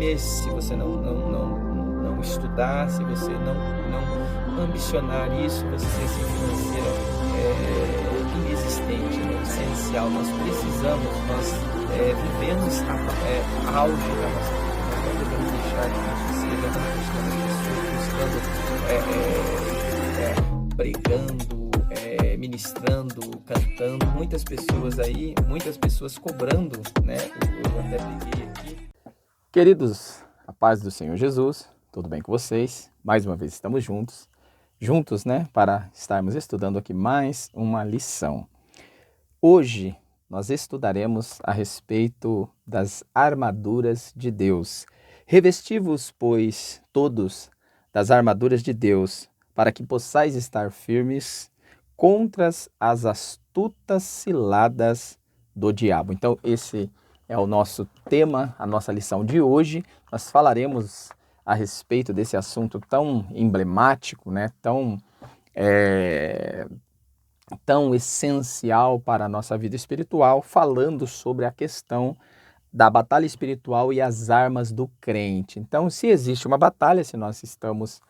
mês, se você não estudar, se você não ambicionar isso, você tem esse financeiro inexistente, né? Essencial. Nós precisamos, vivemos a auge da nossa vida. Nós não devemos deixar que isso seja buscando pregando, ministrando, cantando, muitas pessoas cobrando, né? Eu até peguei aqui. Queridos, a paz do Senhor Jesus, tudo bem com vocês? Mais uma vez estamos juntos, né? Para estarmos estudando aqui mais uma lição. Hoje nós estudaremos a respeito das armaduras de Deus. Revesti-vos, pois, todos das armaduras de Deus, para que possais estar firmes contra as astutas ciladas do diabo. Então, esse é o nosso tema, a nossa lição de hoje. Nós falaremos a respeito desse assunto tão emblemático, né? Tão essencial para a nossa vida espiritual, falando sobre a questão da batalha espiritual e as armas do crente. Então, se existe uma batalha, se nós estamos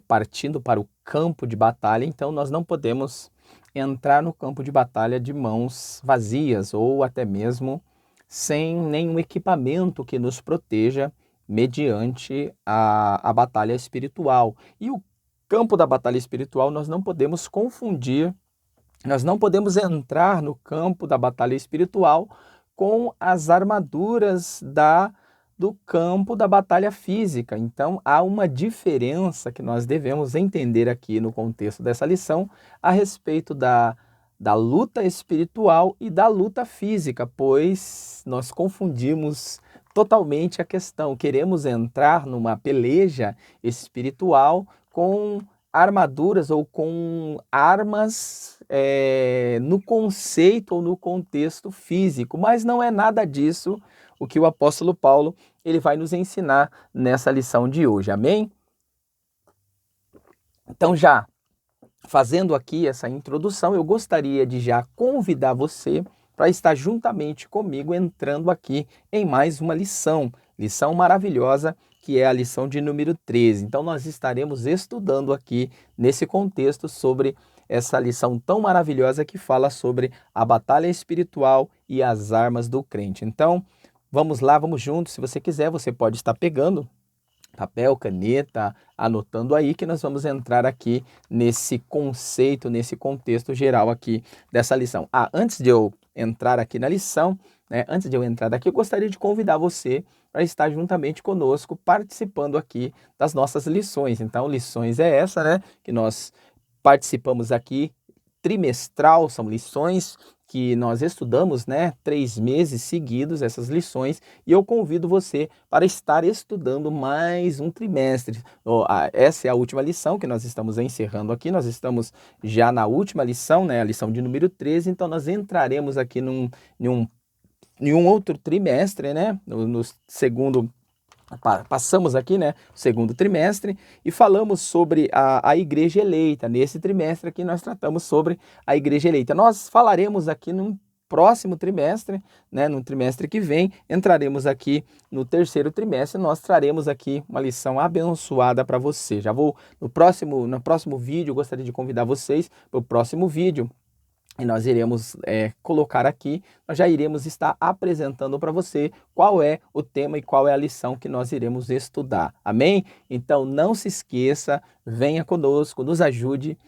partindo para o campo de batalha, então nós não podemos entrar no campo de batalha de mãos vazias ou até mesmo sem nenhum equipamento que nos proteja mediante a batalha espiritual. E o campo da batalha espiritual nós não podemos confundir, nós não podemos entrar no campo da batalha espiritual com as armaduras do campo da batalha física. Então, há uma diferença que nós devemos entender aqui no contexto dessa lição a respeito da luta espiritual e da luta física, pois nós confundimos totalmente a questão. Queremos entrar numa peleja espiritual com armaduras ou com armas no conceito ou no contexto físico, mas não é nada disso o que o apóstolo Paulo ele vai nos ensinar nessa lição de hoje, amém? Então, já fazendo aqui essa introdução, eu gostaria de já convidar você para estar juntamente comigo entrando aqui em mais uma lição maravilhosa, que é a lição de número 13. Então, nós estaremos estudando aqui nesse contexto sobre essa lição tão maravilhosa que fala sobre a batalha espiritual e as armas do crente. Então, vamos lá, vamos juntos. Se você quiser, você pode estar pegando papel, caneta, anotando aí que nós vamos entrar aqui nesse conceito, nesse contexto geral aqui dessa lição. Antes de eu entrar aqui na lição, eu gostaria de convidar você para estar juntamente conosco, participando aqui das nossas lições. Então, lições é essa, né, que nós participamos aqui trimestral, são lições que nós estudamos, 3 meses seguidos essas lições, e eu convido você para estar estudando mais um trimestre. Essa é a última lição que nós estamos encerrando aqui, nós estamos já na última lição, a lição de número 13, então nós entraremos aqui em um outro trimestre, no segundo. Passamos aqui, o segundo trimestre e falamos sobre a igreja eleita. Nesse trimestre aqui nós tratamos sobre a igreja eleita. Nós falaremos aqui num próximo trimestre, no trimestre que vem, entraremos aqui no terceiro trimestre, nós traremos aqui uma lição abençoada para você. Já vou no próximo vídeo, eu gostaria de convidar vocês para o próximo vídeo. E nós iremos colocar aqui, nós já iremos estar apresentando para você qual é o tema e qual é a lição que nós iremos estudar. Amém? Então não se esqueça, venha conosco, nos ajude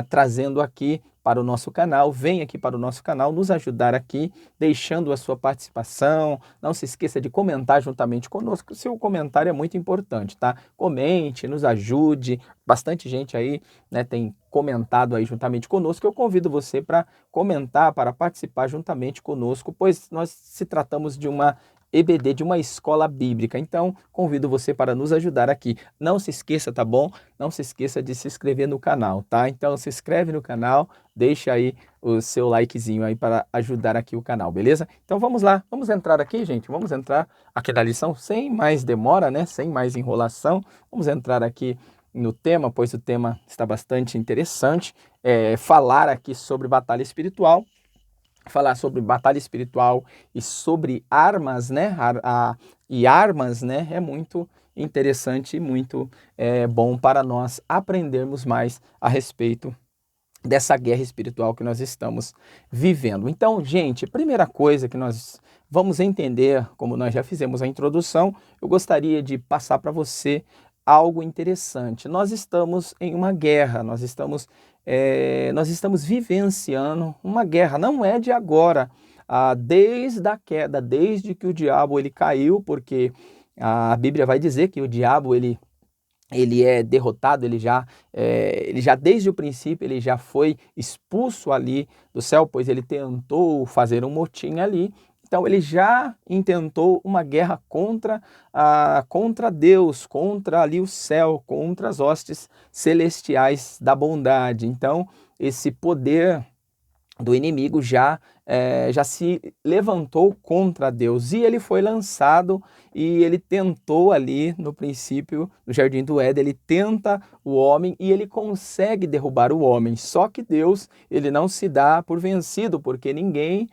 trazendo aqui para o nosso canal, venha aqui para o nosso canal nos ajudar aqui, deixando a sua participação. Não se esqueça de comentar juntamente conosco, o seu comentário é muito importante, tá? Comente, nos ajude, bastante gente aí, tem comentado aí juntamente conosco. Eu convido você para comentar, para participar juntamente conosco, pois nós se tratamos de uma EBD, de uma escola bíblica. Então, convido você para nos ajudar aqui. Não se esqueça, tá bom? Não se esqueça de se inscrever no canal, tá? Então, se inscreve no canal, deixa aí o seu likezinho aí para ajudar aqui o canal, beleza? Então, vamos lá. Vamos entrar aqui, gente. Vamos entrar aqui na lição sem mais demora, sem mais enrolação. Vamos entrar aqui no tema, pois o tema está bastante interessante. Falar aqui sobre batalha espiritual. Falar sobre batalha espiritual e sobre armas, e armas, né, é muito interessante e muito bom para nós aprendermos mais a respeito dessa guerra espiritual que nós estamos vivendo. Então, gente, a primeira coisa que nós vamos entender, como nós já fizemos a introdução, eu gostaria de passar para você algo interessante. Nós estamos em uma guerra, nós estamos vivenciando uma guerra, não é de agora, desde a queda, desde que o diabo ele caiu, porque a Bíblia vai dizer que o diabo ele é derrotado, ele já desde o princípio ele já foi expulso ali do céu, pois ele tentou fazer um motim ali. Então ele já intentou uma guerra contra Deus, contra ali o céu, contra as hostes celestiais da bondade. Então esse poder do inimigo já se levantou contra Deus e ele foi lançado e ele tentou ali no princípio do Jardim do Éden, ele tenta o homem e ele consegue derrubar o homem, só que Deus ele não se dá por vencido, porque ninguém,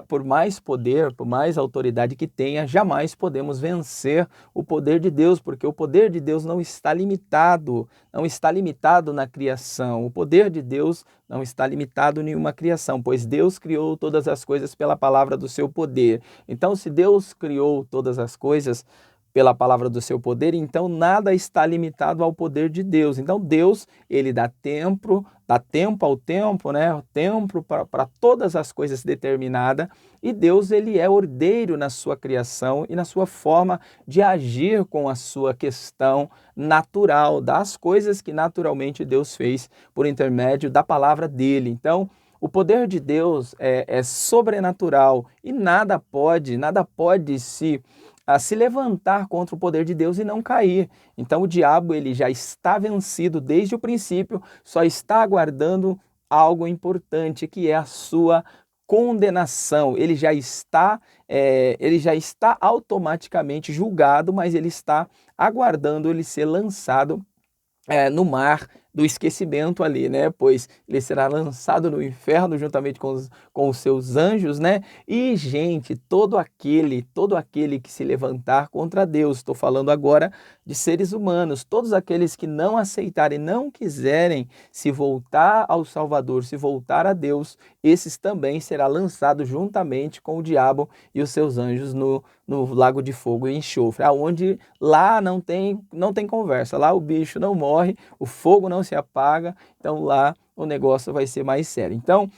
por mais poder, por mais autoridade que tenha, jamais podemos vencer o poder de Deus, porque o poder de Deus não está limitado na criação. O poder de Deus não está limitado em nenhuma criação, pois Deus criou todas as coisas pela palavra do seu poder. Então, se Deus criou todas as coisas pela palavra do seu poder, então nada está limitado ao poder de Deus. Então Deus, ele dá tempo ao tempo, né? O tempo para todas as coisas determinada, e Deus, ele é ordeiro na sua criação e na sua forma de agir com a sua questão natural, das coisas que naturalmente Deus fez por intermédio da palavra dele. Então, o poder de Deus é sobrenatural e nada pode se levantar contra o poder de Deus e não cair. Então o diabo ele já está vencido desde o princípio, só está aguardando algo importante, que é a sua condenação. Ele já está automaticamente julgado, mas ele está aguardando ele ser lançado no mar do esquecimento ali, né? Pois ele será lançado no inferno juntamente com os seus anjos, né? E, gente, todo aquele que se levantar contra Deus, estou falando agora de seres humanos, todos aqueles que não aceitarem, não quiserem se voltar ao Salvador, se voltar a Deus, esses também será lançado juntamente com o diabo e os seus anjos no lago de fogo e enxofre, aonde lá não tem conversa, lá o bicho não morre, o fogo não se apaga, então lá o negócio vai ser mais sério. Então,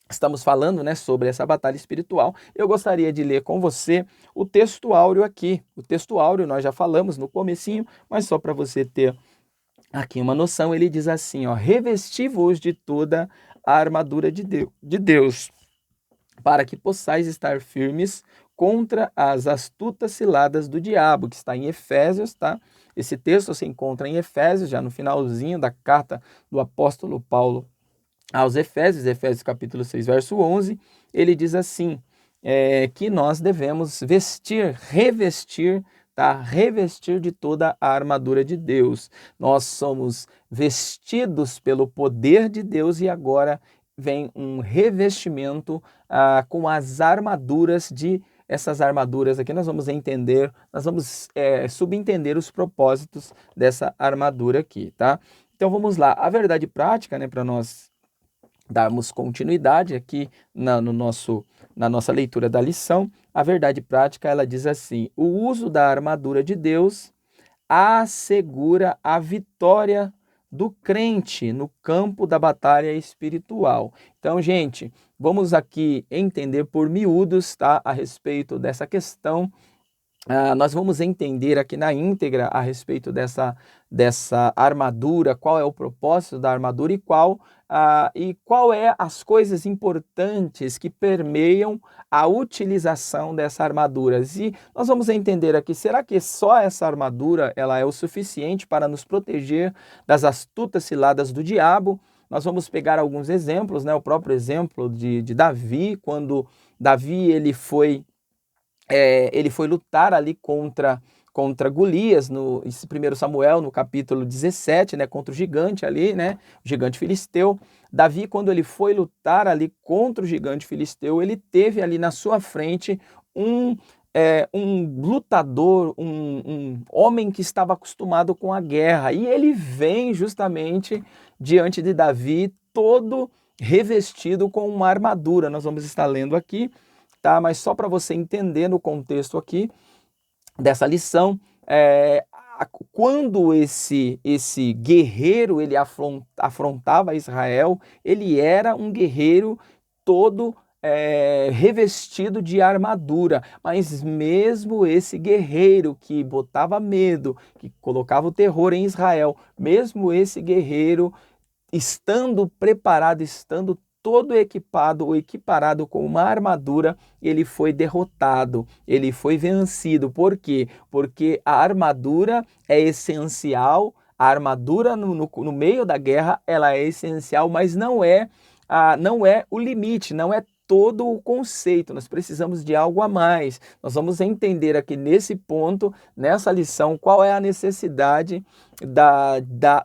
estamos falando, né, sobre essa batalha espiritual. Eu gostaria de ler com você o texto áureo aqui. O texto áureo nós já falamos no comecinho, mas só para você ter aqui uma noção, ele diz assim, ó: revesti-vos de toda a armadura de Deus, para que possais estar firmes contra as astutas ciladas do diabo, que está em Efésios, tá? Esse texto se encontra em Efésios, já no finalzinho da carta do apóstolo Paulo aos Efésios capítulo 6, verso 11, ele diz assim, que nós devemos revestir de toda a armadura de Deus. Nós somos vestidos pelo poder de Deus e agora vem um revestimento com as armaduras essas armaduras aqui nós vamos subentender os propósitos dessa armadura aqui, tá? Então vamos lá, a verdade prática, né, para nós darmos continuidade aqui na nossa leitura da lição, a verdade prática ela diz assim: o uso da armadura de Deus assegura a vitória do crente no campo da batalha espiritual. Então, gente, vamos aqui entender por miúdos, tá, a respeito dessa questão. Nós vamos entender aqui na íntegra a respeito dessa armadura, qual é o propósito da armadura e qual é as coisas importantes que permeiam a utilização dessa armadura. E nós vamos entender aqui, será que só essa armadura ela é o suficiente para nos proteger das astutas ciladas do diabo? Nós vamos pegar alguns exemplos, né? O próprio exemplo de Davi, quando Davi ele foi lutar ali contra Golias, no 1 Samuel, no capítulo 17, né, contra o gigante ali, né, o gigante filisteu. Davi, quando ele foi lutar ali contra o gigante filisteu, ele teve ali na sua frente um lutador, um homem que estava acostumado com a guerra. E ele vem justamente diante de Davi, todo revestido com uma armadura. Nós vamos estar lendo aqui, tá? Mas só para você entender no contexto aqui dessa lição, quando esse guerreiro ele afrontava Israel, ele era um guerreiro todo revestido de armadura, mas mesmo esse guerreiro que botava medo, que colocava o terror em Israel, mesmo esse guerreiro estando preparado, estando todo equipado ou equiparado com uma armadura, ele foi derrotado, ele foi vencido. Por quê? Porque a armadura é essencial, a armadura no meio da guerra ela é essencial, mas não é o limite, não é todo o conceito, nós precisamos de algo a mais. Nós vamos entender aqui nesse ponto, nessa lição, qual é a necessidade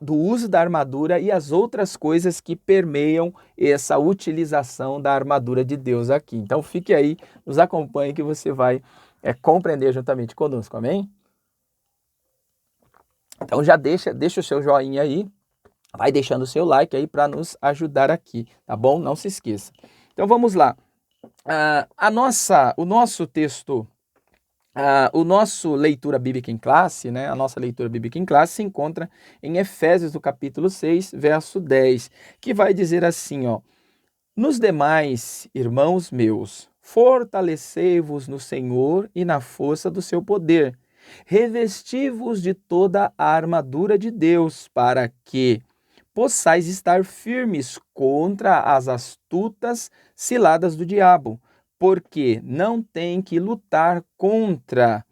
do uso da armadura e as outras coisas que permeiam essa utilização da armadura de Deus aqui. Então fique aí, nos acompanhe que você vai compreender juntamente conosco, amém? Então já deixa o seu joinha aí, vai deixando o seu like aí para nos ajudar aqui, tá bom? Não se esqueça. Então vamos lá. O nosso texto, o nosso leitura bíblica em classe, né? A nossa leitura bíblica em classe se encontra em Efésios, do capítulo 6, verso 10, que vai dizer assim, ó: nos demais, irmãos meus, fortalecei-vos no Senhor e na força do seu poder. Revesti-vos de toda a armadura de Deus, para que possais estar firmes contra as astutas ciladas do diabo, porque não temos que lutar contra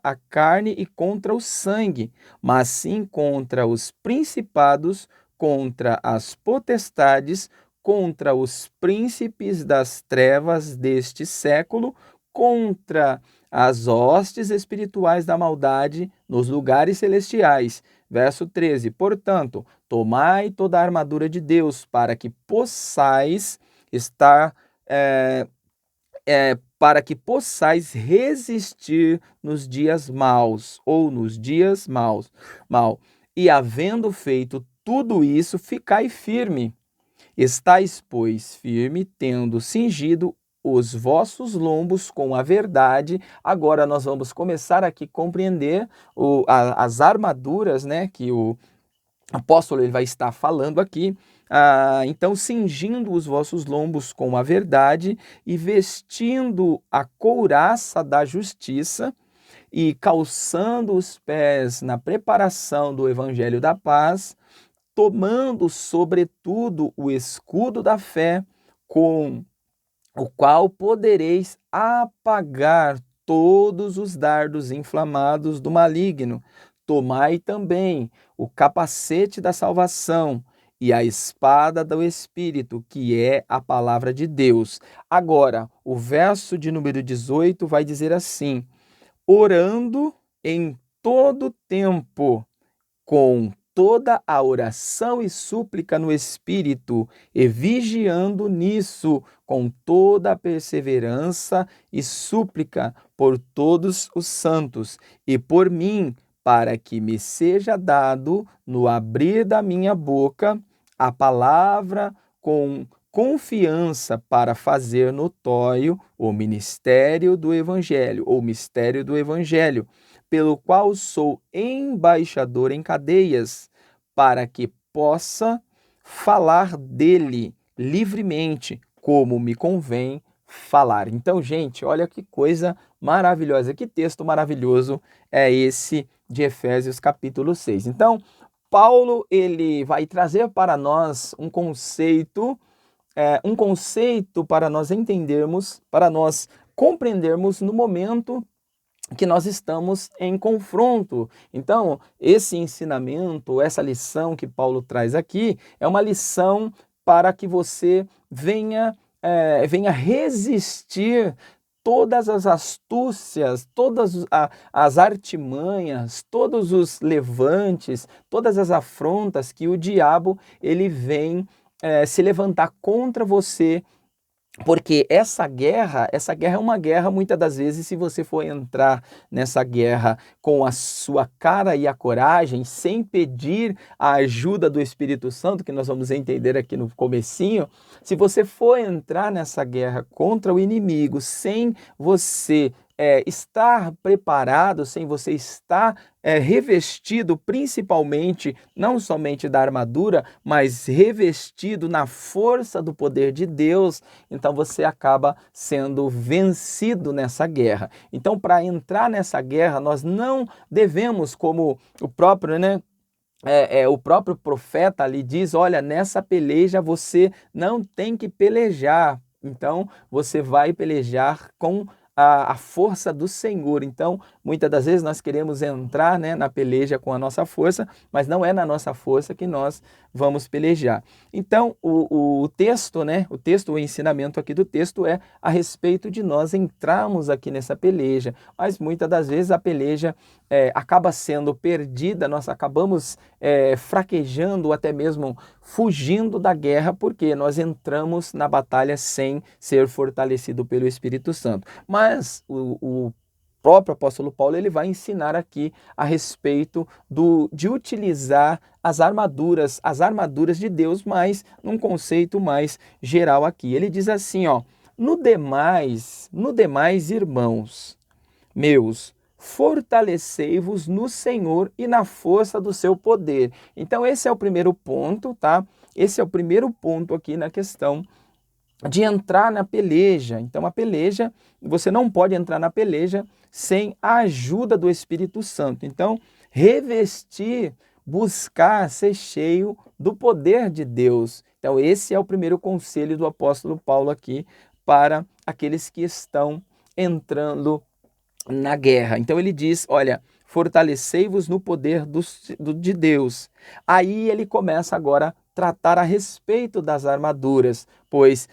a carne e contra o sangue, mas sim contra os principados, contra as potestades, contra os príncipes das trevas deste século, contra as hostes espirituais da maldade nos lugares celestiais. Verso 13, portanto, tomai toda a armadura de Deus para que possais resistir nos dias maus, ou nos dias maus. E havendo feito tudo isso, ficai firme. Estais, pois, firme, tendo cingido os vossos lombos com a verdade. Agora nós vamos começar aqui a compreender as armaduras, né, que o apóstolo ele vai estar falando aqui. Então, cingindo os vossos lombos com a verdade e vestindo a couraça da justiça e calçando os pés na preparação do evangelho da paz, tomando sobretudo o escudo da fé, com o qual podereis apagar todos os dardos inflamados do maligno. Tomai também o capacete da salvação e a espada do Espírito, que é a palavra de Deus. Agora, o verso de número 18 vai dizer assim: orando em todo tempo, com toda a oração e súplica no Espírito, e vigiando nisso com toda a perseverança e súplica por todos os santos, e por mim, para que me seja dado, no abrir da minha boca, a palavra com confiança para fazer notório o ministério do Evangelho, ou mistério do Evangelho, pelo qual sou embaixador em cadeias, para que possa falar dele livremente, como me convém falar. Então, gente, olha que coisa maravilhosa, que texto maravilhoso é esse de Efésios capítulo 6. Então, Paulo ele vai trazer para nós um conceito para nós entendermos, para nós compreendermos no momento que nós estamos em confronto. Então, esse ensinamento, essa lição que Paulo traz aqui, é uma lição para que você venha resistir todas as astúcias, todas as artimanhas, todos os levantes, todas as afrontas que o diabo ele vem se levantar contra você Porque essa guerra é uma guerra, muitas das vezes, se você for entrar nessa guerra com a sua cara e a coragem, sem pedir a ajuda do Espírito Santo, que nós vamos entender aqui no comecinho, se você for entrar nessa guerra contra o inimigo sem você estar preparado, sem você estar revestido principalmente, não somente da armadura, mas revestido na força do poder de Deus, então você acaba sendo vencido nessa guerra. Então, para entrar nessa guerra, nós não devemos, como o próprio, né? O próprio profeta ali diz: olha, nessa peleja você não tem que pelejar. Então, você vai pelejar com a força do Senhor. Então, muitas das vezes nós queremos entrar, né, na peleja com a nossa força, mas não é na nossa força que nós vamos pelejar. Então, o texto, né, o ensinamento aqui do texto é a respeito de nós entrarmos aqui nessa peleja, mas muitas das vezes a peleja acaba sendo perdida, nós acabamos fraquejando, ou até mesmo fugindo da guerra, porque nós entramos na batalha sem ser fortalecido pelo Espírito Santo. Mas o próprio apóstolo Paulo ele vai ensinar aqui a respeito de utilizar as armaduras de Deus, mas num conceito mais geral aqui. Ele diz assim, ó: no demais, irmãos meus, fortalecei-vos no Senhor e na força do seu poder. Então esse é o primeiro ponto, tá? Esse é o primeiro ponto aqui na questão de entrar na peleja. Então a peleja, você não pode entrar na peleja sem a ajuda do Espírito Santo. Então, revestir, buscar ser cheio do poder de Deus. Então esse é o primeiro conselho do apóstolo Paulo aqui para aqueles que estão entrando na guerra. Então ele diz, olha, fortalecei-vos no poder de Deus. Aí ele começa agora a tratar a respeito das armaduras, pois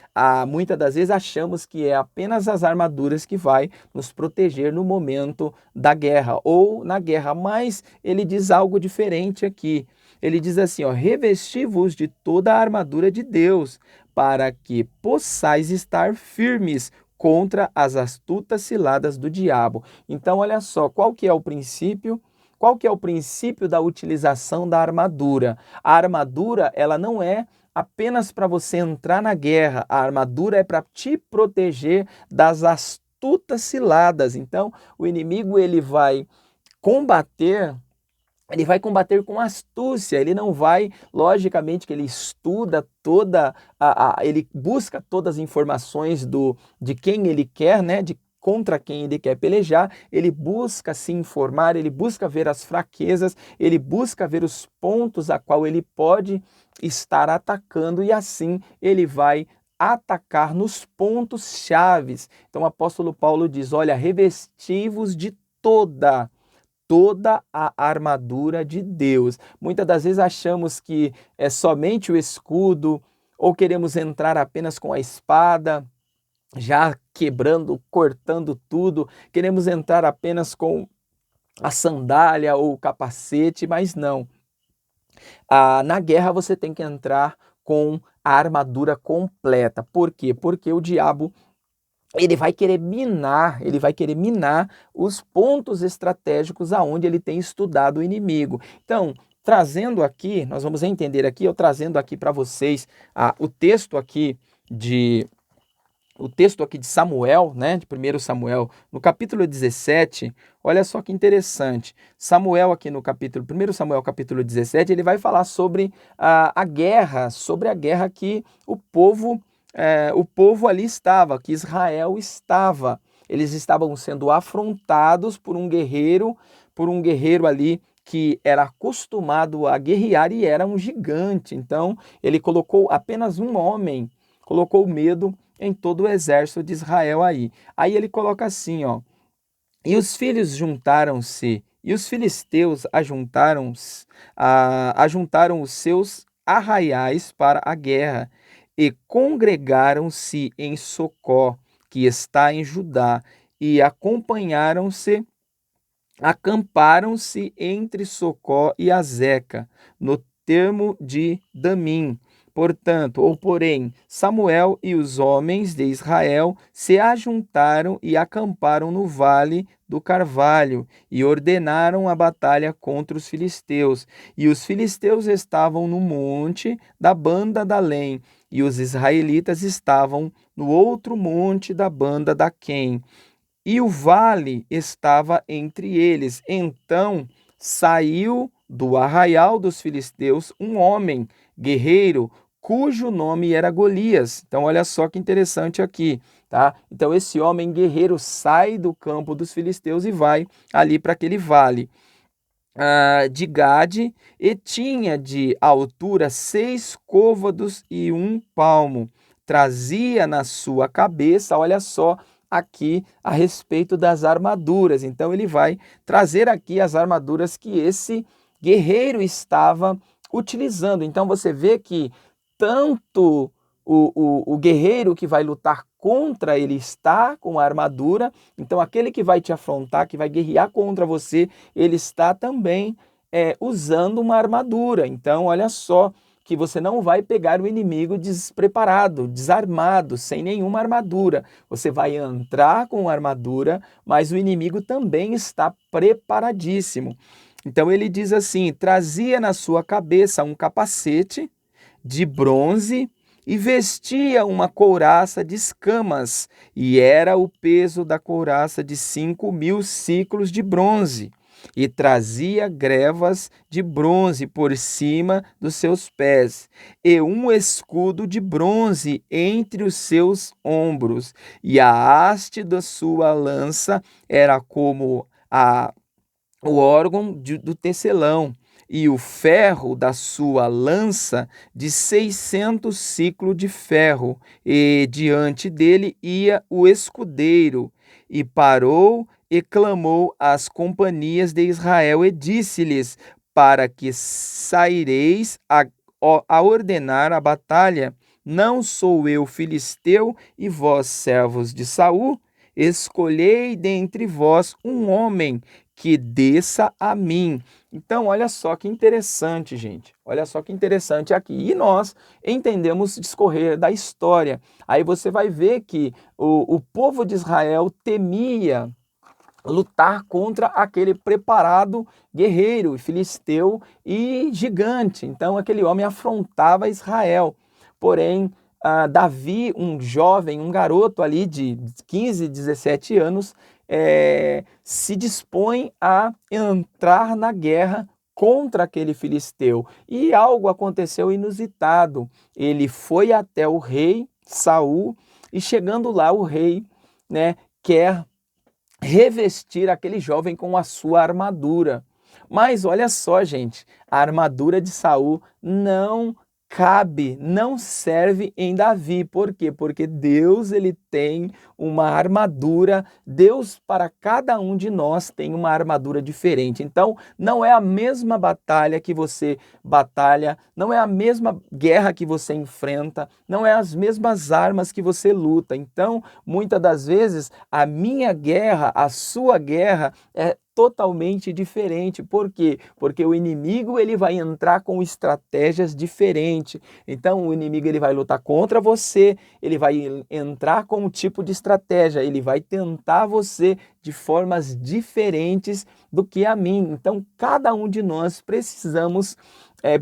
muitas das vezes achamos que é apenas as armaduras que vai nos proteger no momento da guerra ou na guerra, mas ele diz algo diferente aqui. Ele diz assim, ó: revesti-vos de toda a armadura de Deus, para que possais estar firmes contra as astutas ciladas do diabo. Então, olha só, qual que é o princípio? Qual que é o princípio da utilização da armadura? A armadura, ela não é apenas para você entrar na guerra, a armadura é para te proteger das astutas ciladas. Então, o inimigo ele vai combater com astúcia, ele não vai, logicamente que ele estuda ele busca todas as informações de quem ele quer, né, de contra quem ele quer pelejar, ele busca se informar, ele busca ver as fraquezas, ele busca ver os pontos a qual ele pode estar atacando e assim ele vai atacar nos pontos chaves. Então o apóstolo Paulo diz, olha, revesti-vos de toda a armadura de Deus. Muitas das vezes achamos que é somente o escudo ou queremos entrar apenas com a espada, já quebrando, cortando tudo, queremos entrar apenas com a sandália ou o capacete, mas não. Na guerra você tem que entrar com a armadura completa. Por quê? Porque o diabo ele vai querer minar os pontos estratégicos aonde ele tem estudado o inimigo. Então, trazendo aqui, nós vamos entender aqui, eu trazendo aqui para vocês o texto aqui de Samuel, né, de 1 Samuel, no capítulo 17, olha só que interessante. Samuel aqui no 1 Samuel capítulo 17, ele vai falar sobre a guerra que o povo ali estava, que Israel estava. Eles estavam sendo afrontados por um guerreiro ali que era acostumado a guerrear e era um gigante. Então, ele colocou apenas um homem, colocou medo em todo o exército de Israel aí. Aí ele coloca assim, ó: e os filhos juntaram-se, e os filisteus ajuntaram os seus arraiais para a guerra, e congregaram-se em Socó, que está em Judá, e acamparam-se entre Socó e Azeca, no termo de Damim, Portanto, ou porém, Samuel e os homens de Israel se ajuntaram e acamparam no vale do Carvalho e ordenaram a batalha contra os filisteus. E os filisteus estavam no monte da banda da Além, e os israelitas estavam no outro monte da banda da Quém. E o vale estava entre eles. Então saiu do arraial dos filisteus um homem guerreiro, cujo nome era Golias. Então, olha só que interessante aqui, tá? Então, esse homem guerreiro sai do campo dos filisteus e vai ali para aquele vale de Gade, e tinha de altura 6 côvados e 1 palmo. Trazia na sua cabeça, olha só, aqui a respeito das armaduras. Então, ele vai trazer aqui as armaduras que esse guerreiro estava utilizando. Então, você vê que tanto o guerreiro que vai lutar contra ele está com a armadura, então aquele que vai te afrontar, que vai guerrear contra você, ele está também usando uma armadura. Então, olha só, que você não vai pegar o inimigo despreparado, desarmado, sem nenhuma armadura. Você vai entrar com armadura, mas o inimigo também está preparadíssimo. Então ele diz assim: trazia na sua cabeça um capacete de bronze e vestia uma couraça de escamas, e era o peso da couraça de 5.000 siclos de bronze. E trazia grevas de bronze por cima dos seus pés, e um escudo de bronze entre os seus ombros, e a haste da sua lança era como o órgão do tecelão, e o ferro da sua lança de 600 ciclos de ferro, e diante dele ia o escudeiro, e parou e clamou às companhias de Israel e disse-lhes: para que saireis a ordenar a batalha, não sou eu filisteu e vós servos de Saul? Escolhei dentre vós um homem que desça a mim. Então, olha só que interessante, gente. Olha só que interessante aqui. E nós entendemos discorrer da história. Aí você vai ver que o povo de Israel temia lutar contra aquele preparado guerreiro, filisteu e gigante. Então, aquele homem afrontava Israel. Porém, Davi, um jovem, um garoto ali de 15, 17 anos, se dispõe a entrar na guerra contra aquele filisteu. E algo aconteceu inusitado. Ele foi até o rei Saul e, chegando lá, o rei, quer revestir aquele jovem com a sua armadura. Mas olha só, gente, a armadura de Saul não cabe, não serve em Davi. Por quê? Porque Deus, ele tem uma armadura. Deus, para cada um de nós, tem uma armadura diferente. Então, não é a mesma batalha que você batalha, não é a mesma guerra que você enfrenta, não é as mesmas armas que você luta. Então, muitas das vezes, a minha guerra, a sua guerra é totalmente diferente. Por quê? Porque o inimigo, ele vai entrar com estratégias diferentes. Então, o inimigo, ele vai lutar contra você, ele vai entrar com um tipo de estratégia, ele vai tentar você de formas diferentes do que a mim. Então, cada um de nós precisamos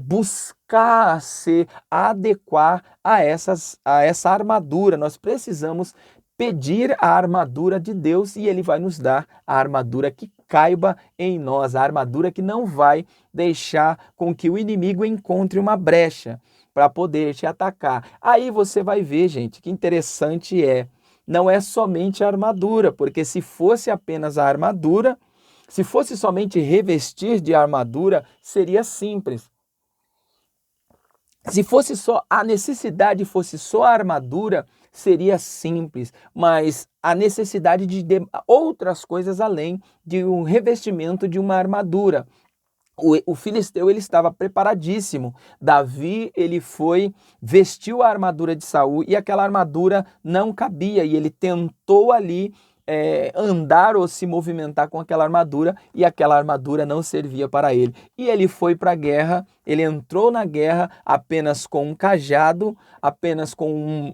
buscar se adequar a essa armadura. Nós precisamos pedir a armadura de Deus e ele vai nos dar a armadura que caiba em nós, a armadura que não vai deixar com que o inimigo encontre uma brecha para poder te atacar. Aí você vai ver, gente, que interessante não é somente a armadura, porque se fosse apenas a armadura, se fosse somente revestir de armadura, seria simples. Se fosse só a necessidade, fosse só a armadura, seria simples, mas a necessidade de outras coisas além de um revestimento de uma armadura. O filisteu, ele estava preparadíssimo. Davi, ele vestiu a armadura de Saul e aquela armadura não cabia, e ele tentou ali andar ou se movimentar com aquela armadura, e aquela armadura não servia para ele. E ele foi para a guerra, ele entrou na guerra apenas com um cajado, apenas com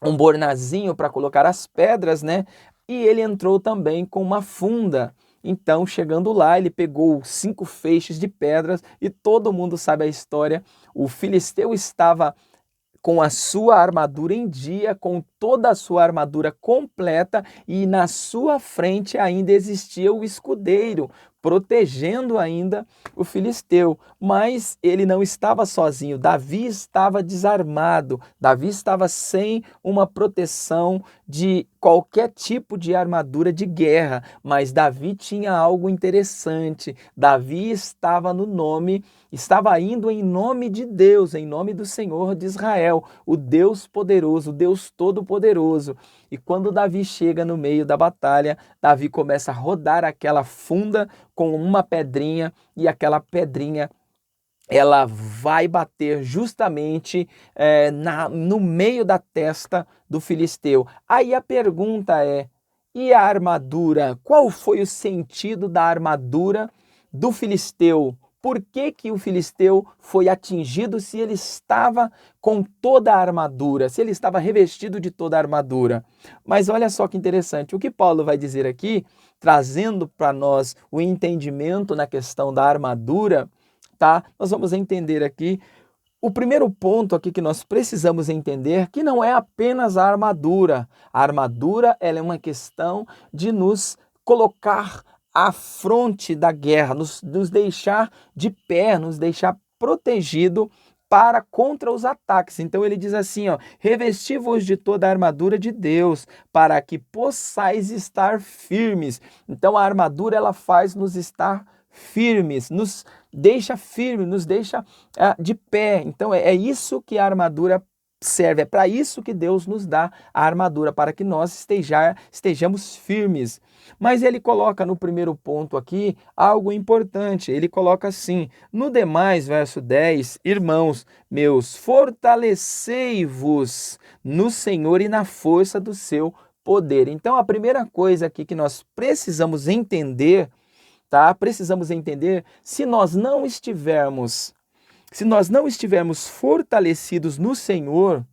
um bornazinho para colocar as pedras, né? E ele entrou também com uma funda. Então, chegando lá, ele pegou 5 feixes de pedras e todo mundo sabe a história. O filisteu estava com a sua armadura em dia, com toda a sua armadura completa, e na sua frente ainda existia o escudeiro, protegendo ainda o filisteu. Mas ele não estava sozinho, Davi estava desarmado, Davi estava sem uma proteção de qualquer tipo de armadura de guerra, mas Davi tinha algo interessante. Davi estava indo em nome de Deus, em nome do Senhor de Israel, o Deus poderoso, o Deus todo-poderoso. E quando Davi chega no meio da batalha, Davi começa a rodar aquela funda com uma pedrinha, e aquela pedrinha ela vai bater justamente no meio da testa do filisteu. Aí a pergunta é: e a armadura? Qual foi o sentido da armadura do filisteu? Por que que o filisteu foi atingido se ele estava com toda a armadura, se ele estava revestido de toda a armadura? Mas olha só que interessante, o que Paulo vai dizer aqui, trazendo para nós o entendimento na questão da armadura, tá? Nós vamos entender aqui o primeiro ponto aqui que nós precisamos entender, que não é apenas a armadura. A armadura, ela é uma questão de nos colocar à fronte da guerra, nos deixar de pé, nos deixar protegido contra os ataques. Então ele diz assim, ó: revesti-vos de toda a armadura de Deus, para que possais estar firmes. Então a armadura, ela faz nos estar firmes, nos deixa firme, nos deixa de pé. Então é isso que a armadura serve, é para isso que Deus nos dá a armadura, para que nós estejamos firmes. Mas ele coloca no primeiro ponto aqui algo importante. Ele coloca assim: no demais, verso 10, irmãos meus, fortalecei-vos no Senhor e na força do seu poder. Então a primeira coisa aqui que nós precisamos entender, tá? Precisamos entender, se nós não estivermos fortalecidos no Senhor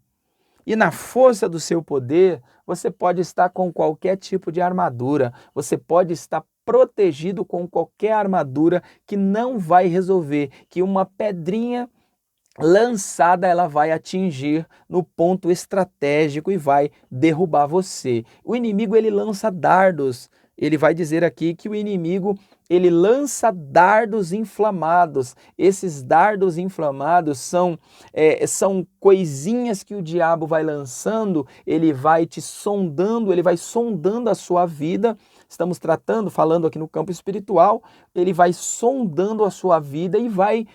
e na força do seu poder, você pode estar com qualquer tipo de armadura, você pode estar protegido com qualquer armadura que não vai resolver, que uma pedrinha lançada ela vai atingir no ponto estratégico e vai derrubar você. O inimigo, ele lança dardos. Ele vai dizer aqui que o inimigo, ele lança dardos inflamados. Esses dardos inflamados são coisinhas que o diabo vai lançando, ele vai te sondando, ele vai sondando a sua vida. Estamos falando aqui no campo espiritual, ele vai sondando a sua vida e vai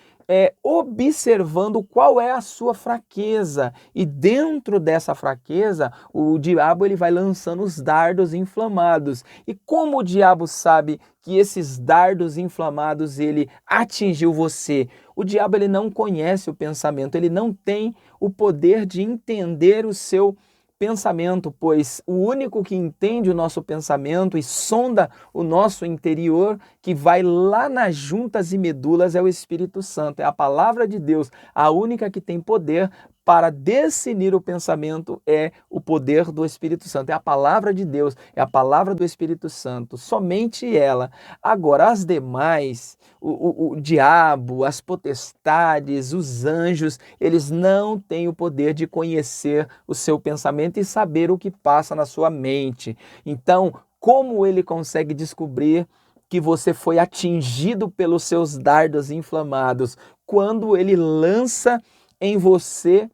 observando qual é a sua fraqueza, e dentro dessa fraqueza o diabo, ele vai lançando os dardos inflamados. E como o diabo sabe que esses dardos inflamados ele atingiu você? O diabo, ele não conhece o pensamento, ele não tem o poder de entender o seu pensamento, pois o único que entende o nosso pensamento e sonda o nosso interior, que vai lá nas juntas e medulas, é o Espírito Santo, é a palavra de Deus. A única que tem poder para discernir o pensamento é o poder do Espírito Santo, é a palavra de Deus, é a palavra do Espírito Santo, somente ela. Agora, as demais, o diabo, as potestades, os anjos, eles não têm o poder de conhecer o seu pensamento e saber o que passa na sua mente. Então, como ele consegue descobrir que você foi atingido pelos seus dardos inflamados? Quando ele lança em você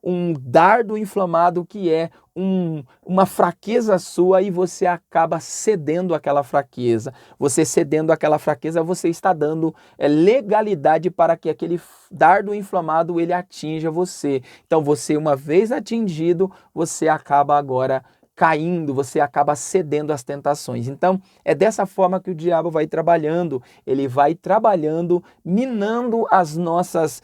um dardo inflamado, que é uma fraqueza sua, e você acaba cedendo àquela fraqueza. Você cedendo àquela fraqueza, você está dando legalidade para que aquele dardo inflamado ele atinja você. Então você, uma vez atingido, você acaba agora caindo, você acaba cedendo às tentações. Então, é dessa forma que o diabo vai trabalhando. Ele vai trabalhando, minando as nossas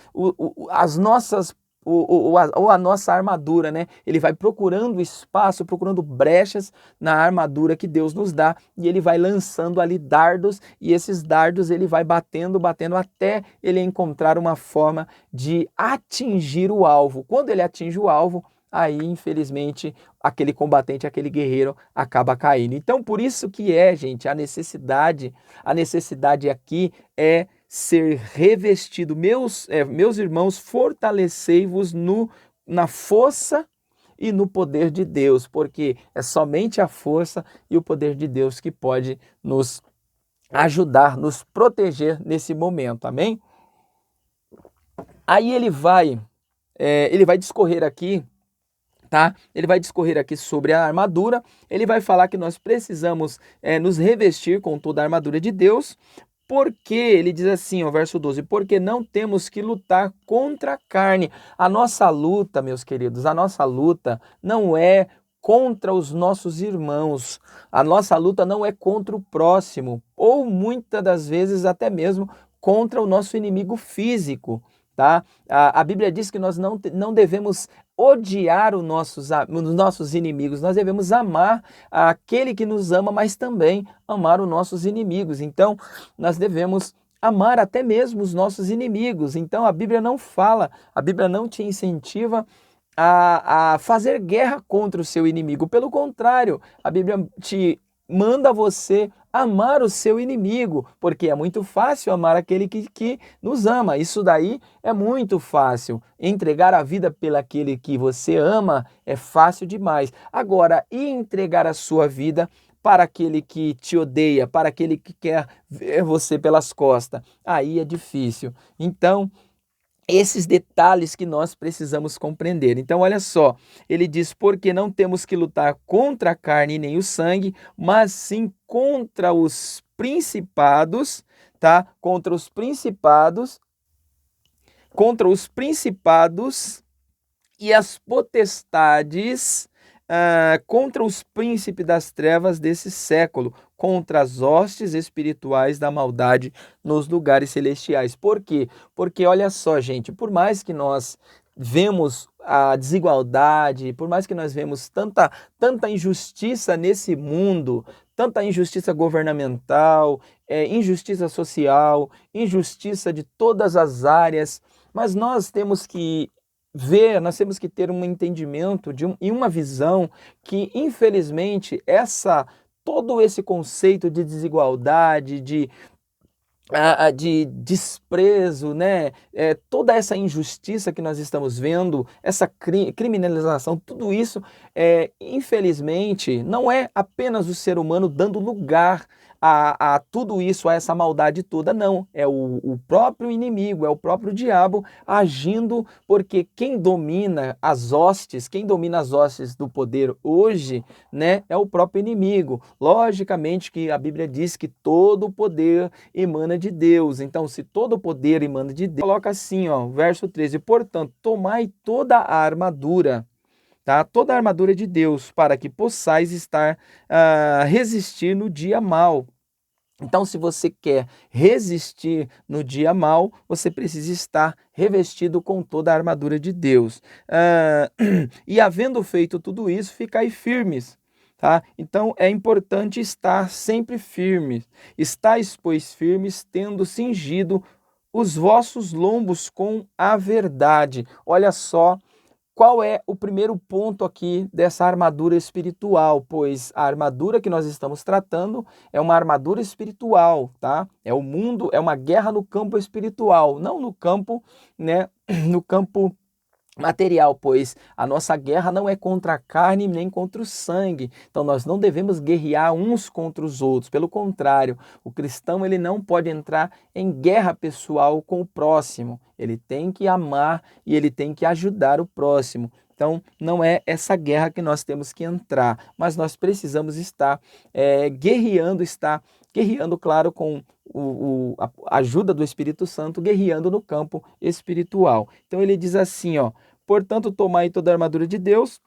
ou a nossa armadura, né? Ele vai procurando espaço, procurando brechas na armadura que Deus nos dá, e ele vai lançando ali dardos, e esses dardos ele vai batendo, batendo até ele encontrar uma forma de atingir o alvo. Quando ele atinge o alvo, aí, infelizmente, aquele combatente, aquele guerreiro acaba caindo. Então, por isso que gente, a necessidade aqui é ser revestido. Meus irmãos, fortalecei-vos na força e no poder de Deus, porque é somente a força e o poder de Deus que pode nos ajudar, nos proteger nesse momento, amém? Aí ele vai discorrer aqui, tá? Ele vai discorrer aqui sobre a armadura, ele vai falar que nós precisamos nos revestir com toda a armadura de Deus, porque ele diz assim, ó, verso 12, porque não temos que lutar contra a carne. A nossa luta, meus queridos, a nossa luta não é contra os nossos irmãos, a nossa luta não é contra o próximo, ou muitas das vezes até mesmo contra o nosso inimigo físico, tá? A Bíblia diz que nós não devemos odiar os nossos inimigos, nós devemos amar aquele que nos ama, mas também amar os nossos inimigos. Então, nós devemos amar até mesmo os nossos inimigos. Então, a Bíblia não te incentiva a fazer guerra contra o seu inimigo. Pelo contrário, a Bíblia te manda você amar o seu inimigo, porque é muito fácil amar aquele que nos ama. Isso daí é muito fácil. Entregar a vida pelaquele que você ama é fácil demais. Agora, e entregar a sua vida para aquele que te odeia, para aquele que quer ver você pelas costas? Aí é difícil. Então, esses detalhes que nós precisamos compreender. Então, olha só, ele diz, porque não temos que lutar contra a carne nem o sangue, mas sim contra os principados, tá? Contra os principados e as potestades, contra os príncipes das trevas desse século, contra as hostes espirituais da maldade nos lugares celestiais. Por quê? Porque olha só, gente, por mais que nós vemos a desigualdade, por mais que nós vemos tanta injustiça nesse mundo, tanta injustiça governamental, injustiça social, injustiça de todas as áreas, mas nós temos que nós temos que ter um entendimento e uma visão que, infelizmente, todo esse conceito de desigualdade, de desprezo, né? Toda essa injustiça que nós estamos vendo, essa criminalização, tudo isso, infelizmente, não é apenas o ser humano dando lugar a tudo isso, a essa maldade toda, não. É o próprio inimigo, é o próprio diabo agindo, porque quem domina as hostes do poder hoje, né, é o próprio inimigo. Logicamente que a Bíblia diz que todo o poder emana de Deus. Então, se todo o poder emana de Deus, coloca assim, ó, verso 13, portanto, tomai toda a armadura, tá? Toda a armadura de Deus, para que possais resistir no dia mau. Então, se você quer resistir no dia mau, você precisa estar revestido com toda a armadura de Deus. E havendo feito tudo isso, ficai firmes. Tá? Então, é importante estar sempre firmes. Estais, pois, firmes, tendo cingido os vossos lombos com a verdade. Olha só. Qual é o primeiro ponto aqui dessa armadura espiritual? Pois a armadura que nós estamos tratando é uma armadura espiritual, tá? É o mundo, é uma guerra no campo espiritual, não no campo, né, no campo material, pois a nossa guerra não é contra a carne nem contra o sangue. Então nós não devemos guerrear uns contra os outros. Pelo contrário, o cristão ele não pode entrar em guerra pessoal com o próximo. Ele tem que amar e ele tem que ajudar o próximo. Então não é essa guerra que nós temos que entrar, mas nós precisamos estar guerreando, claro, com a ajuda do Espírito Santo, guerreando no campo espiritual. Então ele diz assim, ó, portanto, tomai toda a armadura de Deus,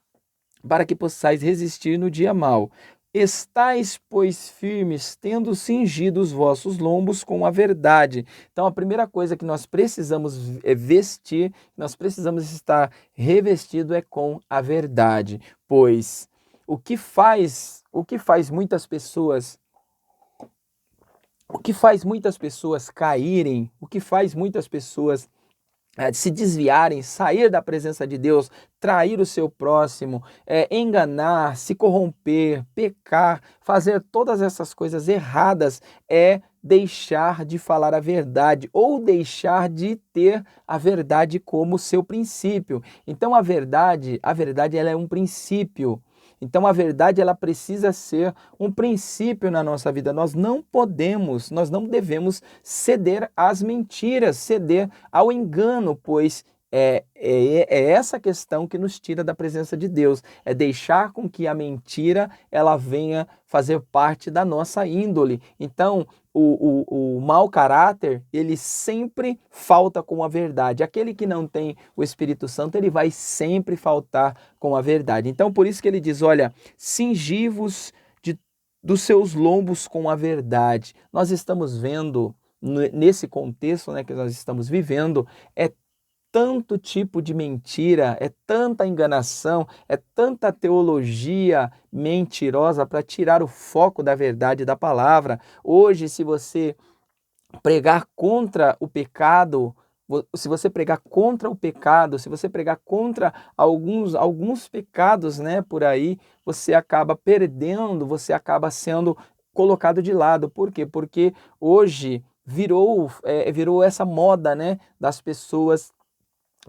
para que possais resistir no dia mau. Estais, pois, firmes, tendo cingido os vossos lombos com a verdade. Então, a primeira coisa que nós precisamos vestir, nós precisamos estar revestido é com a verdade, pois o que faz muitas pessoas caírem, o que faz muitas pessoas se desviarem, sair da presença de Deus, trair o seu próximo, enganar, se corromper, pecar, fazer todas essas coisas erradas, é deixar de falar a verdade ou deixar de ter a verdade como seu princípio. Então a verdade ela é um princípio. Então a verdade ela precisa ser um princípio na nossa vida. Nós não devemos ceder às mentiras, ceder ao engano, pois é essa questão que nos tira da presença de Deus, é deixar com que a mentira ela venha fazer parte da nossa índole. Então, o mau caráter, ele sempre falta com a verdade. Aquele que não tem o Espírito Santo, ele vai sempre faltar com a verdade. Então, por isso que ele diz, olha, cingi-vos dos seus lombos com a verdade. Nós estamos vendo, nesse contexto, né, que nós estamos vivendo, é tanto tipo de mentira, é tanta enganação, é tanta teologia mentirosa para tirar o foco da verdade da palavra. Hoje, se você pregar contra o pecado, se você pregar contra o pecado, se você pregar contra alguns pecados, né, por aí, você acaba perdendo, você acaba sendo colocado de lado. Por quê? Porque hoje virou essa moda, né, das pessoas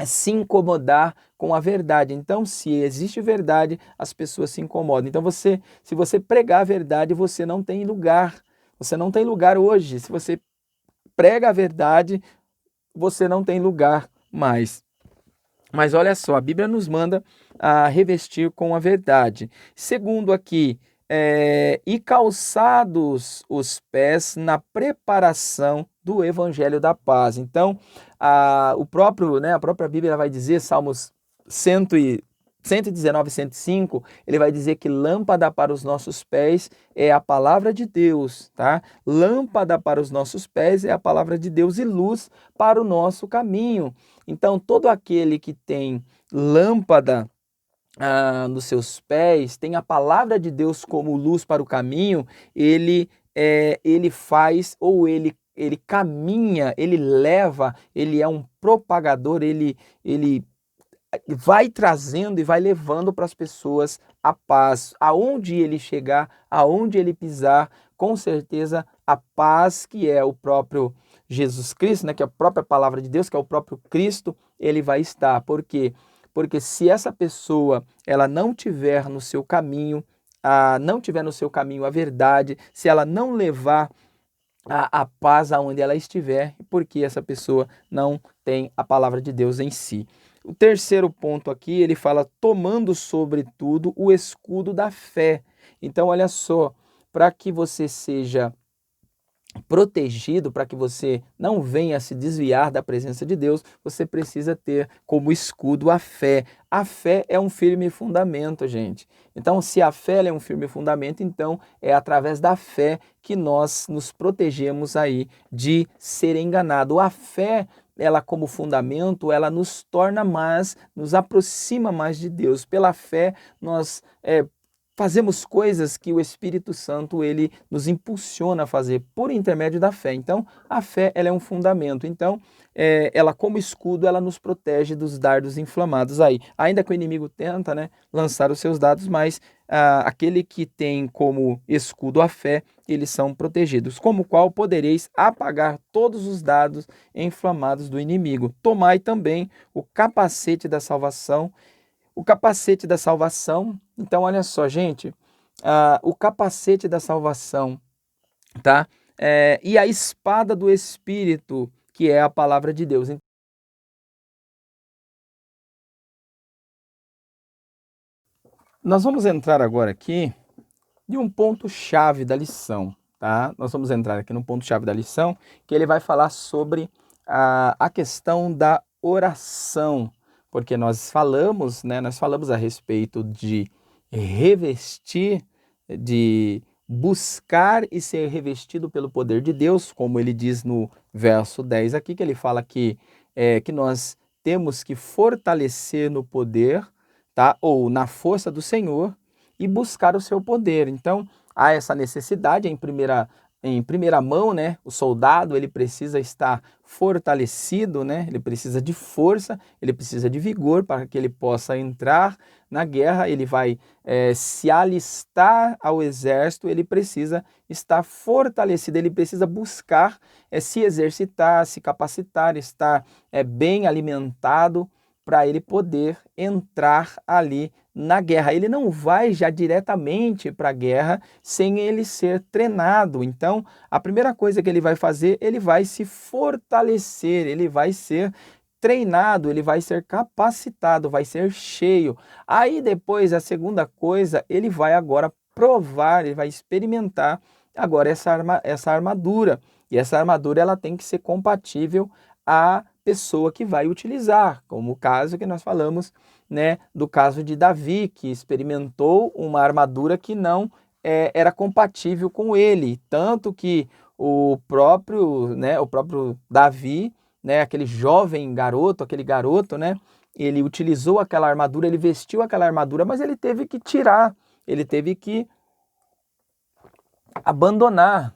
se incomodar com a verdade. Então, se existe verdade, as pessoas se incomodam. Então, se você pregar a verdade, você não tem lugar. Você não tem lugar hoje. Se você prega a verdade, você não tem lugar mais. Mas olha só, a Bíblia nos manda a revestir com a verdade. Segundo aqui, e calçados os pés na preparação do Evangelho da Paz. Então, a própria Bíblia vai dizer, Salmos 119, 105, ele vai dizer que lâmpada para os nossos pés é a palavra de Deus, tá? Lâmpada para os nossos pés é a palavra de Deus e luz para o nosso caminho. Então, todo aquele que tem lâmpada nos seus pés, tem a palavra de Deus como luz para o caminho, ele faz ou ele caminha, ele leva, ele é um propagador, ele vai trazendo e vai levando para as pessoas a paz. Aonde ele chegar, aonde ele pisar, com certeza a paz que é o próprio Jesus Cristo, né, que é a própria palavra de Deus, que é o próprio Cristo, ele vai estar. Por quê? Porque se essa pessoa ela não tiver no seu caminho, a verdade, se ela não levar a paz aonde ela estiver, porque essa pessoa não tem a palavra de Deus em si. O terceiro ponto aqui, ele fala tomando sobretudo o escudo da fé. Então, olha só, para que você seja protegido, para que você não venha se desviar da presença de Deus, você precisa ter como escudo a fé. A fé é um firme fundamento, gente. Então, se a fé é um firme fundamento, então é através da fé que nós nos protegemos aí de ser enganado. A fé, ela como fundamento, ela nos torna mais, nos aproxima mais de Deus. Pela fé, nós fazemos coisas que o Espírito Santo ele nos impulsiona a fazer por intermédio da fé. Então, a fé ela é um fundamento. Então, ela como escudo, ela nos protege dos dardos inflamados aí. Ainda que o inimigo tenta, né, lançar os seus dardos, mas aquele que tem como escudo a fé, eles são protegidos. Como qual podereis apagar todos os dardos inflamados do inimigo. Tomai também o capacete da salvação. O capacete da salvação, então olha só, gente, o capacete da salvação, tá? E a espada do Espírito, que é a palavra de Deus. Nós vamos entrar agora aqui de um ponto-chave da lição, tá? Nós vamos entrar aqui no ponto-chave da lição, que ele vai falar sobre a questão da oração. Porque nós falamos, né, a respeito de revestir de buscar e ser revestido pelo poder de Deus, como ele diz no verso 10 aqui, que ele fala que nós temos que fortalecer no poder, tá? Ou na força do Senhor e buscar o seu poder. Então, há essa necessidade em primeira mão, né? O soldado, ele precisa estar fortalecido, né? Ele precisa de força, ele precisa de vigor para que ele possa entrar na guerra. Ele vai se alistar ao exército, ele precisa estar fortalecido, ele precisa buscar se exercitar, se capacitar, estar bem alimentado para ele poder entrar ali na guerra. Ele não vai já diretamente para a guerra sem ele ser treinado. Então, a primeira coisa que ele vai fazer, ele vai se fortalecer, ele vai ser treinado, ele vai ser capacitado, vai ser cheio. Aí depois, a segunda coisa, ele vai agora provar, ele vai experimentar agora essa armadura. E essa armadura ela tem que ser compatível à pessoa que vai utilizar, como o caso que nós falamos, né, do caso de Davi, que experimentou uma armadura que não era compatível com ele, tanto que o próprio Davi, né, aquele jovem garoto, aquele garoto, né, ele utilizou aquela armadura, ele vestiu aquela armadura, mas ele teve que tirar, ele teve que abandonar,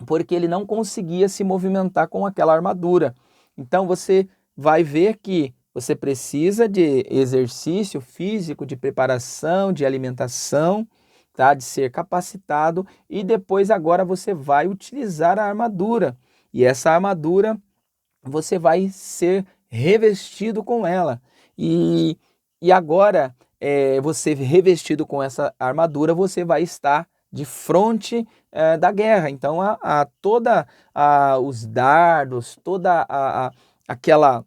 porque ele não conseguia se movimentar com aquela armadura. Então você vai ver que você precisa de exercício físico, de preparação, de alimentação, tá? De ser capacitado, e depois agora você vai utilizar a armadura. E essa armadura você vai ser revestido com ela. E agora, você revestido com essa armadura, você vai estar de frente da guerra. Então, os dardos, aquela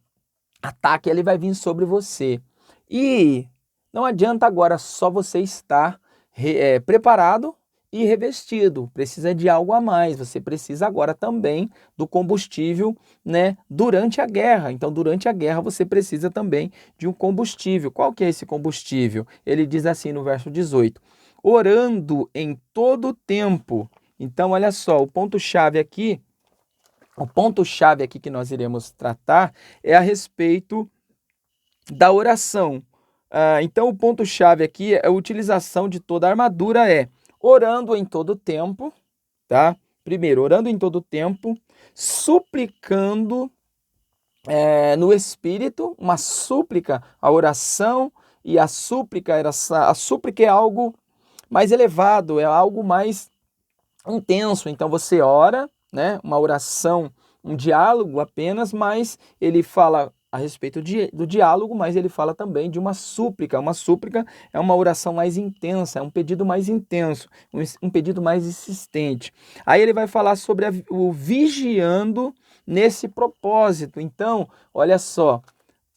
ataque, ele vai vir sobre você. E não adianta agora só você estar preparado e revestido, precisa de algo a mais, você precisa agora também do combustível, né, durante a guerra. Então, durante a guerra você precisa também de um combustível. Qual que é esse combustível? Ele diz assim no verso 18, orando em todo tempo. Então, olha só, o ponto-chave aqui que nós iremos tratar é a respeito da oração. Então, o ponto-chave aqui é a utilização de toda a armadura, orando em todo tempo, tá? Primeiro, orando em todo tempo, suplicando no Espírito, uma súplica, a oração e a súplica é algo mais elevado, é algo mais intenso. Então você ora, né? Uma oração, um diálogo apenas, mas ele fala a respeito do diálogo, mas ele fala também de uma súplica. Uma súplica é uma oração mais intensa, é um pedido mais intenso, um pedido mais insistente. Aí ele vai falar sobre o vigiando nesse propósito. Então, olha só,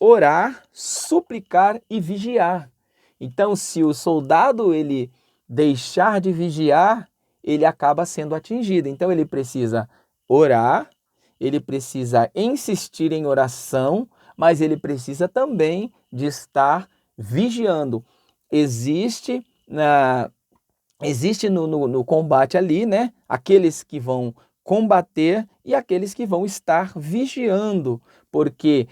orar, suplicar e vigiar. Então, se o soldado ele deixar de vigiar, ele acaba sendo atingido. Então, ele precisa orar, ele precisa insistir em oração, mas ele precisa também de estar vigiando. Existe no combate ali, né? Aqueles que vão combater e aqueles que vão estar vigiando, porque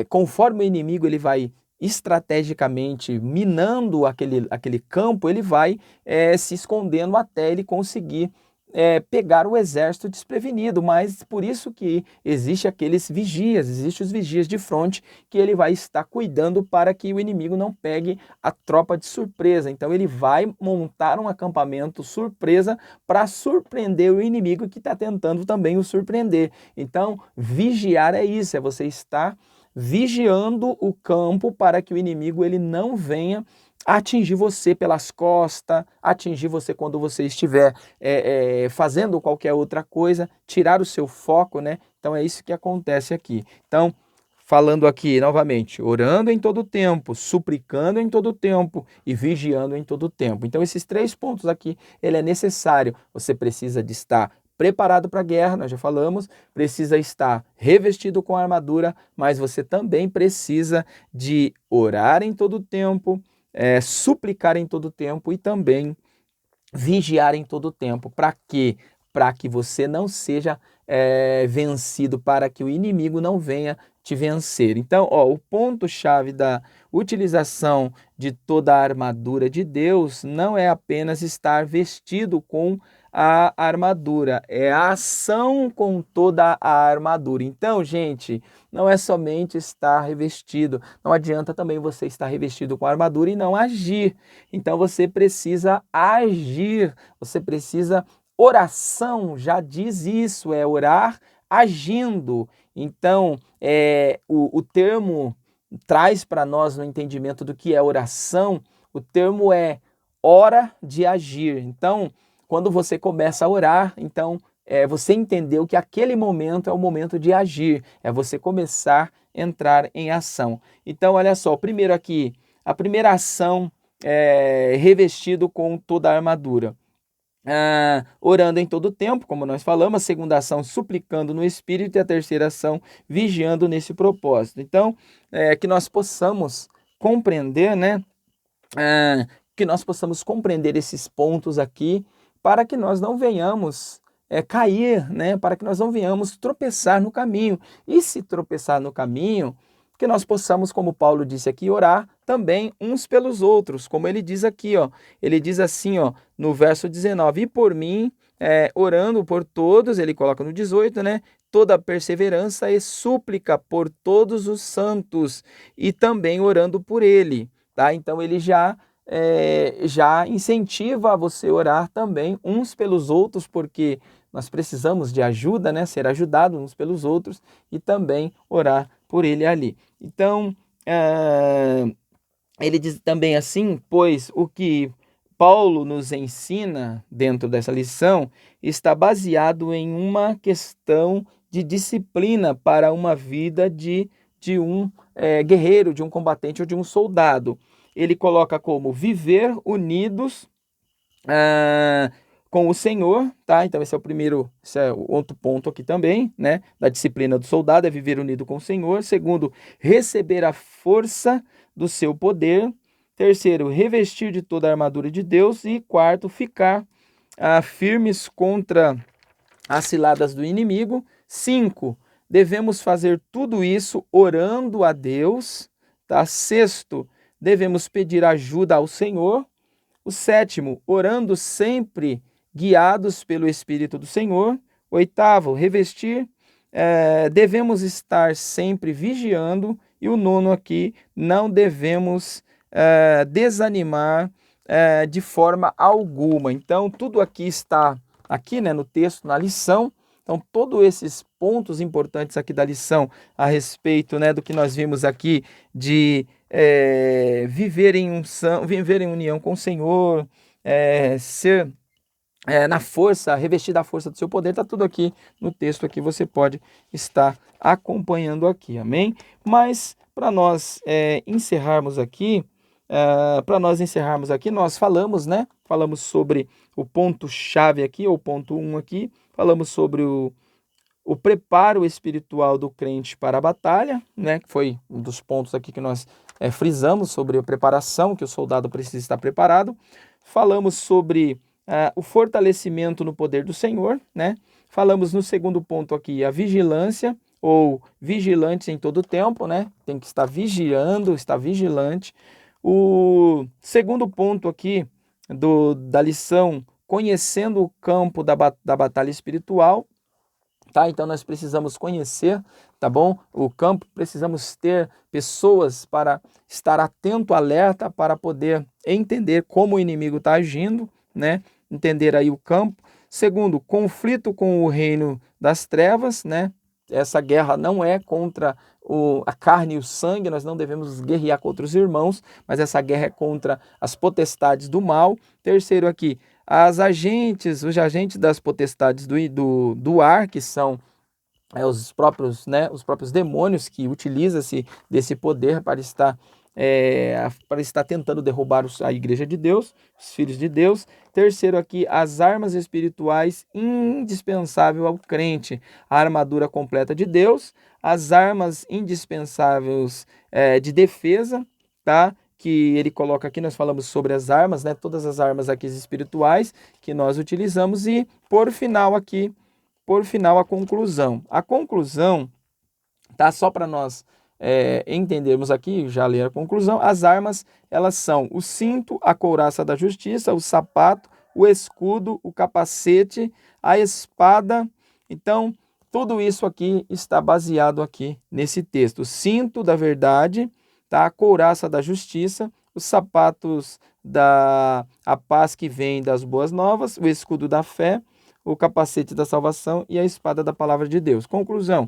conforme o inimigo ele vai estrategicamente minando aquele campo, ele vai se escondendo até ele conseguir pegar o exército desprevenido. Mas por isso que existe os vigias de fronte, que ele vai estar cuidando para que o inimigo não pegue a tropa de surpresa. Então ele vai montar um acampamento surpresa para surpreender o inimigo que está tentando também o surpreender. Então vigiar é isso, é você estar vigiando o campo para que o inimigo ele não venha atingir você pelas costas, atingir você quando você estiver fazendo qualquer outra coisa, tirar o seu foco, né? Então é isso que acontece aqui. Então, falando aqui novamente, orando em todo tempo, suplicando em todo tempo e vigiando em todo tempo. Então esses 3 pontos aqui, ele é necessário. Você precisa de estar preparado para a guerra, nós já falamos, precisa estar revestido com a armadura, mas você também precisa de orar em todo tempo, suplicar em todo tempo e também vigiar em todo o tempo. Para quê? Para que você não seja vencido, para que o inimigo não venha te vencer. Então, o ponto-chave da utilização de toda a armadura de Deus não é apenas estar vestido com a armadura, é a ação com toda a armadura. Então, gente, não é somente estar revestido, não adianta também você estar revestido com a armadura e não agir. Então, você precisa agir, você precisa. Oração já diz isso, é orar agindo. Então, o termo traz para nós no entendimento do que é oração, o termo é hora de agir. Então, quando você começa a orar, então você entendeu que aquele momento é o momento de agir, é você começar a entrar em ação. Então, olha só, primeiro aqui, a primeira ação é revestido com toda a armadura. Orando em todo tempo, como nós falamos, a segunda ação suplicando no Espírito e a terceira ação vigiando nesse propósito. Então, que nós possamos compreender, né? Que nós possamos compreender esses pontos aqui para que nós não venhamos cair, né? Para que nós não venhamos tropeçar no caminho. E se tropeçar no caminho, que nós possamos, como Paulo disse aqui, orar também uns pelos outros, como ele diz aqui, ele diz assim, no verso 19, e por mim, orando por todos, ele coloca no 18, né, toda perseverança e súplica por todos os santos, e também orando por ele, tá? Então ele já incentiva a você orar também uns pelos outros, porque nós precisamos de ajuda, né, ser ajudados uns pelos outros, e também orar por ele ali. Então, ele diz também assim, pois o que Paulo nos ensina dentro dessa lição está baseado em uma questão de disciplina para uma vida de um guerreiro, de um combatente ou de um soldado. Ele coloca como viver unidos com o Senhor, tá? Então esse é o outro ponto aqui também, né? Da disciplina do soldado é viver unido com o Senhor. Segundo, receber a força do seu poder. Terceiro, revestir de toda a armadura de Deus. E quarto, ficar firmes contra as ciladas do inimigo. 5, devemos fazer tudo isso orando a Deus, tá? Sexto, devemos pedir ajuda ao Senhor. O sétimo, orando sempre guiados pelo Espírito do Senhor. Oitavo, revestir, devemos estar sempre vigiando. E o nono aqui, não devemos desanimar de forma alguma. Então, tudo aqui está aqui, né, no texto, na lição. Então, todos esses pontos importantes aqui da lição a respeito, né, do que nós vimos aqui de viver em união com o Senhor, ser na força, revestir da força do seu poder, está tudo aqui no texto aqui, você pode estar acompanhando aqui, amém? Mas para nós encerrarmos aqui, nós falamos, né? Falamos sobre o ponto-chave aqui, ou ponto 1 aqui, falamos sobre o preparo espiritual do crente para a batalha, né? Que foi um dos pontos aqui que nós frisamos sobre a preparação, que o soldado precisa estar preparado. Falamos sobre o fortalecimento no poder do Senhor, né? Falamos no segundo ponto aqui a vigilância, ou vigilantes em todo o tempo, né? Tem que estar vigiando, estar vigilante. O segundo ponto aqui da lição, conhecendo o campo da batalha espiritual, tá? Então nós precisamos conhecer, tá bom? O campo, precisamos ter pessoas para estar atento, alerta, para poder entender como o inimigo está agindo, né? Entender aí o campo. Segundo, conflito com o reino das trevas, né? Essa guerra não é contra a carne e o sangue, nós não devemos guerrear contra os irmãos, mas essa guerra é contra as potestades do mal. Terceiro aqui, os agentes das potestades do ar, que são os próprios demônios que utilizam-se desse poder para estar tentando derrubar a igreja de Deus, os filhos de Deus. Terceiro aqui, as armas espirituais indispensáveis ao crente, a armadura completa de Deus, as armas indispensáveis de defesa, tá? que ele coloca aqui, nós falamos sobre as armas, né? Todas as armas aqui espirituais que nós utilizamos e, por final aqui, a conclusão. A conclusão, tá? Só para nós entendermos aqui, já li a conclusão, as armas, elas são o cinto, a couraça da justiça, o sapato, o escudo, o capacete, a espada. Então, tudo isso aqui está baseado aqui nesse texto. O cinto da verdade, tá? A couraça da justiça, os sapatos a paz que vem das boas novas, o escudo da fé, o capacete da salvação e a espada da palavra de Deus. Conclusão: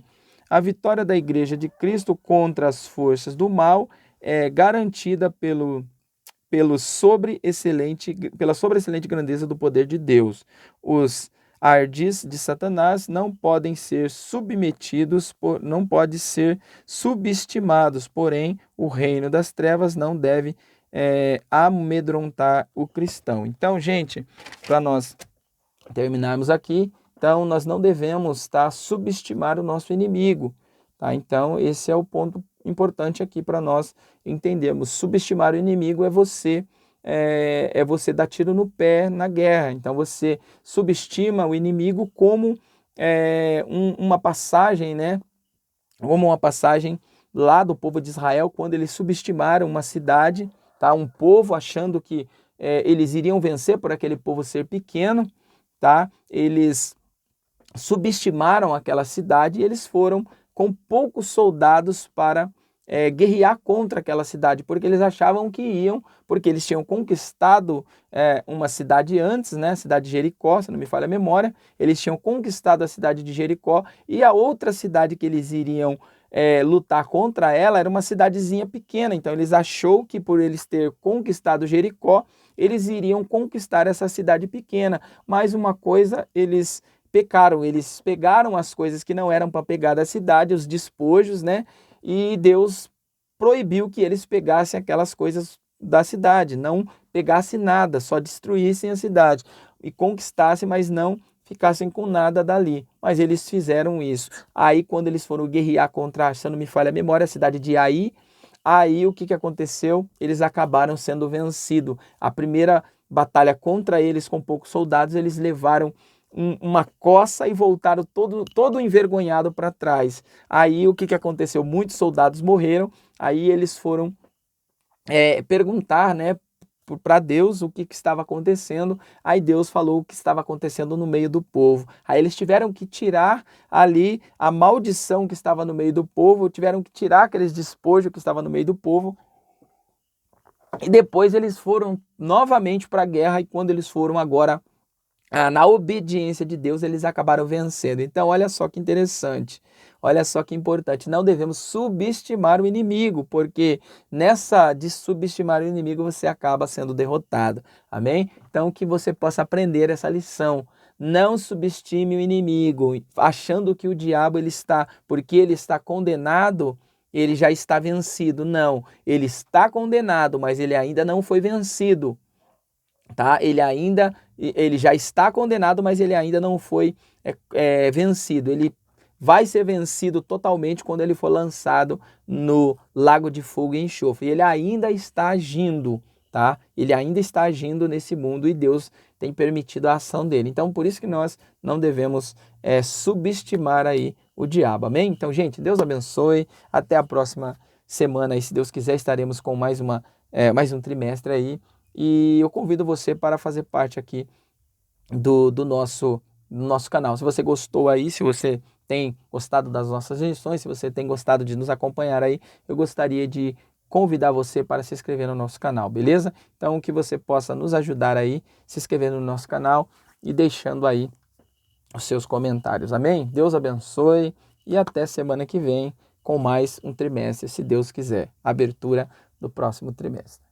a vitória da Igreja de Cristo contra as forças do mal é garantida pela sobreexcelente grandeza do poder de Deus. Os ardis de Satanás não podem ser não podem ser subestimados, porém o reino das trevas não deve amedrontar o cristão. Então, gente, para nós terminarmos aqui, então nós não devemos subestimar o nosso inimigo, tá? Então esse é o ponto importante aqui para nós entendermos. Subestimar o inimigo é você dar tiro no pé na guerra. Então você subestima o inimigo como uma passagem, né? Como uma passagem lá do povo de Israel, quando eles subestimaram uma cidade, tá? Um povo, achando que eles iriam vencer por aquele povo ser pequeno, tá? Eles subestimaram aquela cidade e eles foram com poucos soldados para guerrear contra aquela cidade, porque eles achavam que iam, porque eles tinham conquistado uma cidade antes, né? A cidade de Jericó, se não me falha a memória, eles tinham conquistado a cidade de Jericó e a outra cidade que eles iriam lutar contra ela era uma cidadezinha pequena. Então eles achou que por eles ter conquistado Jericó, eles iriam conquistar essa cidade pequena. Mas uma coisa, eles pecaram, eles pegaram as coisas que não eram para pegar da cidade, os despojos, né? E Deus proibiu que eles pegassem aquelas coisas da cidade, não pegassem nada, só destruíssem a cidade e conquistassem, mas não ficassem com nada dali. Mas eles fizeram isso. Aí quando eles foram guerrear contra, se não me falha a memória, a cidade de Ai, aí o que aconteceu? Eles acabaram sendo vencidos. A primeira batalha contra eles com poucos soldados, eles levaram uma coça e voltaram todo envergonhado para trás. Aí o que aconteceu? Muitos soldados morreram. Aí eles foram perguntar, né, para Deus o que estava acontecendo. Aí Deus falou o que estava acontecendo no meio do povo. Aí eles tiveram que tirar ali a maldição que estava no meio do povo, tiveram que tirar aqueles despojos que estava no meio do povo. E depois eles foram novamente para a guerra, e quando eles foram agora na obediência de Deus, eles acabaram vencendo. Então, olha só que interessante, olha só que importante. Não devemos subestimar o inimigo, porque nessa de subestimar o inimigo, você acaba sendo derrotado. Amém? Então, que você possa aprender essa lição. Não subestime o inimigo, achando que o diabo porque ele está condenado, ele já está vencido. Não, ele está condenado, mas ele ainda não foi vencido. Tá? Ele já está condenado, mas ele ainda não foi vencido. Ele vai ser vencido totalmente quando ele for lançado no lago de fogo e enxofre. E ele ainda está agindo, tá? Ele ainda está agindo nesse mundo e Deus tem permitido a ação dele. Então, por isso que nós não devemos subestimar aí o diabo. Amém? Então, gente, Deus abençoe. Até a próxima semana aí, se Deus quiser, estaremos com mais um trimestre aí. E eu convido você para fazer parte aqui do nosso canal. Se você gostou aí, se você tem gostado das nossas lições, se você tem gostado de nos acompanhar aí, eu gostaria de convidar você para se inscrever no nosso canal, beleza? Então, que você possa nos ajudar aí, se inscrevendo no nosso canal e deixando aí os seus comentários, amém? Deus abençoe e até semana que vem com mais um trimestre, se Deus quiser. Abertura do próximo trimestre.